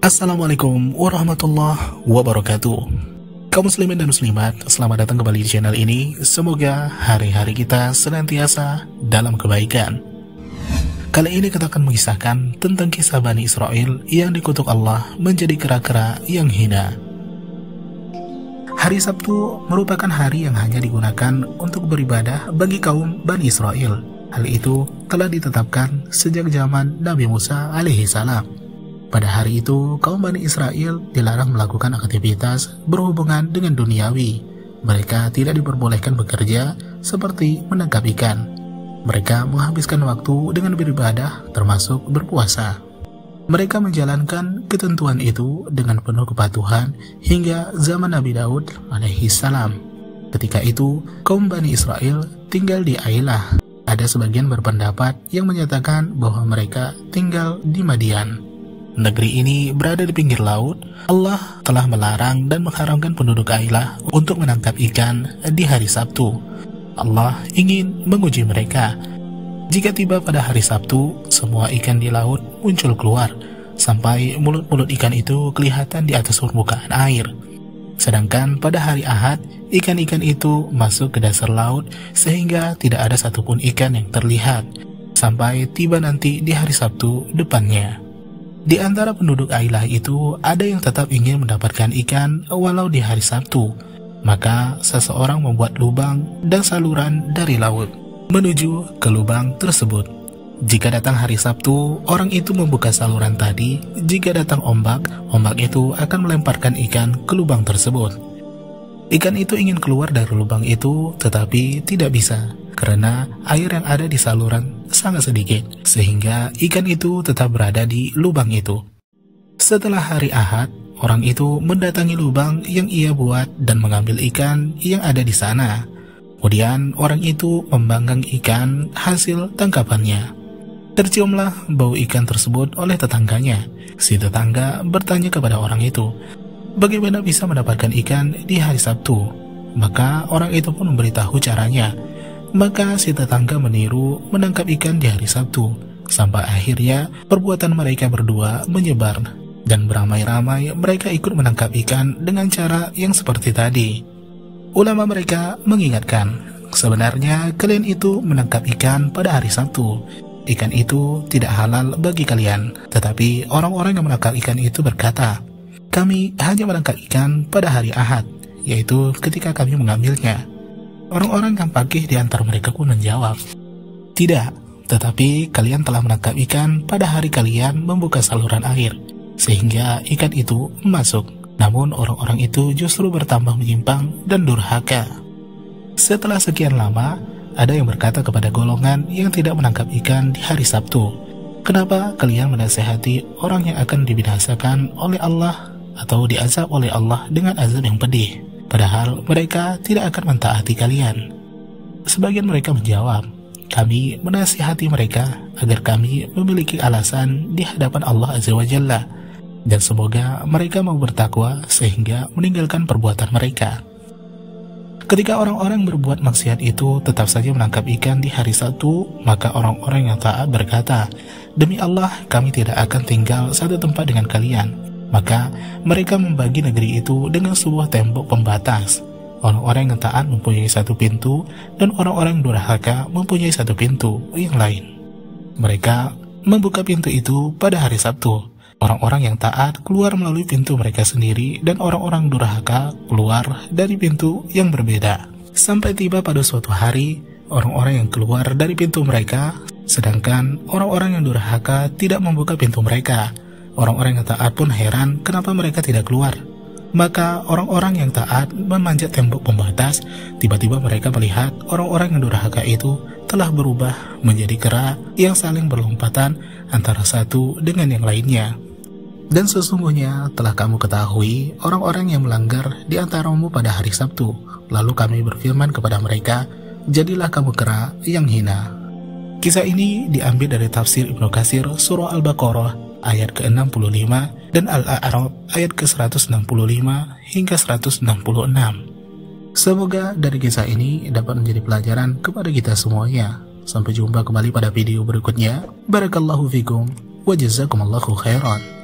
Assalamualaikum warahmatullahi wabarakatuh. Kaum muslimin dan muslimat, selamat datang kembali di channel ini. Semoga hari-hari kita senantiasa dalam kebaikan. Kali ini kita akan mengisahkan tentang kisah Bani Israel yang dikutuk Allah menjadi kera-kera yang hina. Hari Sabtu merupakan hari yang hanya digunakan untuk beribadah bagi kaum Bani Israel. Hal itu telah ditetapkan sejak zaman Nabi Musa alaihi salam. Pada hari itu, kaum Bani Israel dilarang melakukan aktivitas berhubungan dengan duniawi. Mereka tidak diperbolehkan bekerja seperti menangkap ikan. Mereka menghabiskan waktu dengan beribadah, termasuk berpuasa. Mereka menjalankan ketentuan itu dengan penuh kepatuhan hingga zaman Nabi Daud alaihi salam. Ketika itu, kaum Bani Israel tinggal di Ailah. Ada sebagian berpendapat yang menyatakan bahwa mereka tinggal di Madian. Negeri ini berada di pinggir laut. Allah telah melarang dan mengharamkan penduduk Ailah untuk menangkap ikan di hari Sabtu. Allah ingin menguji mereka. Jika tiba pada hari Sabtu, semua ikan di laut muncul keluar, sampai mulut-mulut ikan itu kelihatan di atas permukaan air. Sedangkan pada hari Ahad, ikan-ikan itu masuk ke dasar laut sehingga tidak ada satupun ikan yang terlihat, sampai tiba nanti di hari Sabtu depannya. Di antara penduduk Ailah itu, ada yang tetap ingin mendapatkan ikan walau di hari Sabtu. Maka seseorang membuat lubang dan saluran dari laut menuju ke lubang tersebut. Jika datang hari Sabtu, orang itu membuka saluran tadi. Jika datang ombak, ombak itu akan melemparkan ikan ke lubang tersebut. Ikan itu ingin keluar dari lubang itu, tetapi tidak bisa, karena air yang ada di saluran sangat sedikit, sehingga ikan itu tetap berada di lubang itu. Setelah hari Ahad, orang itu mendatangi lubang yang ia buat dan mengambil ikan yang ada di sana. Kemudian orang itu membanggang ikan hasil tangkapannya. Terciumlah bau ikan tersebut oleh tetangganya. Si tetangga bertanya kepada orang itu, bagaimana bisa mendapatkan ikan di hari Sabtu? Maka orang itu pun memberitahu caranya. Maka si tetangga meniru menangkap ikan di hari Sabtu, sampai akhirnya perbuatan mereka berdua menyebar, dan beramai-ramai mereka ikut menangkap ikan dengan cara yang seperti tadi. Ulama mereka mengingatkan, sebenarnya kalian itu menangkap ikan pada hari Sabtu. Ikan itu tidak halal bagi kalian. Tetapi orang-orang yang menangkap ikan itu berkata, kami hanya menangkap ikan pada hari Ahad, yaitu ketika kami mengambilnya. Orang-orang yang pagih di antara mereka pun menjawab, tidak, tetapi kalian telah menangkap ikan pada hari kalian membuka saluran air, sehingga ikan itu masuk. Namun orang-orang itu justru bertambah menyimpang dan durhaka. Setelah sekian lama, ada yang berkata kepada golongan yang tidak menangkap ikan di hari Sabtu, kenapa kalian menasihati orang yang akan dibinasakan oleh Allah atau diazab oleh Allah dengan azab yang pedih? Padahal mereka tidak akan mentaati kalian. Sebagian mereka menjawab, kami menasihati mereka agar kami memiliki alasan di hadapan Allah Azza wa Jalla, dan semoga mereka mau bertakwa sehingga meninggalkan perbuatan mereka. Ketika orang-orang berbuat maksiat itu tetap saja menangkap ikan di hari Sabtu, maka orang-orang yang taat berkata, demi Allah kami tidak akan tinggal satu tempat dengan kalian. Maka mereka membagi negeri itu dengan sebuah tembok pembatas. Orang-orang yang taat mempunyai satu pintu, dan orang-orang yang durhaka mempunyai satu pintu yang lain. Mereka membuka pintu itu pada hari Sabtu. Orang-orang yang taat keluar melalui pintu mereka sendiri, dan orang-orang durhaka keluar dari pintu yang berbeda. Sampai tiba pada suatu hari, orang-orang yang keluar dari pintu mereka, sedangkan orang-orang yang durhaka tidak membuka pintu mereka. Orang-orang yang taat pun heran kenapa mereka tidak keluar. Maka orang-orang yang taat memanjat tembok pembatas. Tiba-tiba mereka melihat orang-orang yang durhaka itu telah berubah menjadi kera yang saling berlompatan antara satu dengan yang lainnya. Dan sesungguhnya telah kamu ketahui orang-orang yang melanggar di antaramu pada hari Sabtu. Lalu kami berfirman kepada mereka, jadilah kamu kera yang hina. Kisah ini diambil dari tafsir Ibnu Katsir surah Al-Baqarah ayat ke-65 dan Al-A'raf ayat ke-165 hingga 166. Semoga dari kisah ini dapat menjadi pelajaran kepada kita semuanya. Sampai jumpa kembali pada video berikutnya. Barakallahu fikum wa jazakumullahu khairan.